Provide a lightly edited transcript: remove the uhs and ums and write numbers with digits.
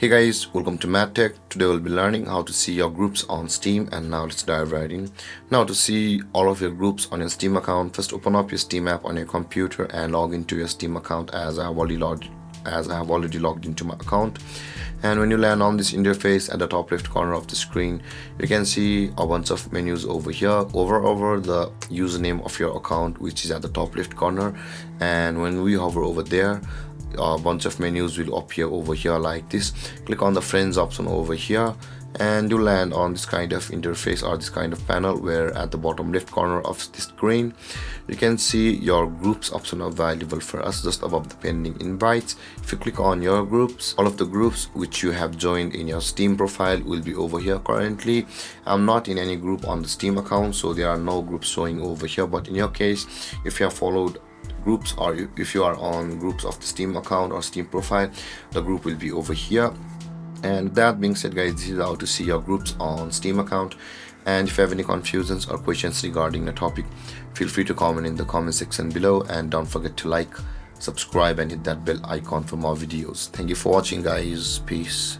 Hey guys, welcome to MadTech. Today we'll be learning how to see your groups on Steam, and now let's dive right in. Now to see all of your groups on your Steam account, first open up your Steam app on your computer and log into your Steam account as I have already logged into my account. And when you land on this interface at the top left corner of the screen, you can see a bunch of menus over here. Over the username of your account, which is at the top left corner, and when we hover over there, a bunch of menus will appear over here like this. Click on the friends option over here and you land on this kind of interface or this kind of panel, where at the bottom left corner of the screen you can see your groups option available for us just above the pending invites. If you click on your groups, all of the groups which you have joined in your Steam profile will be over here. Currently I'm not in any group on the Steam account, so there are no groups showing over here, but in your case, if you have followed groups or if you are on groups of the Steam account or Steam profile, the group will be over here. And that being said guys, this is how to see your groups on Steam account. And if you have any confusions or questions regarding the topic, feel free to comment in the comment section below, and don't forget to like, subscribe and hit that bell icon for more videos. Thank you for watching guys. Peace.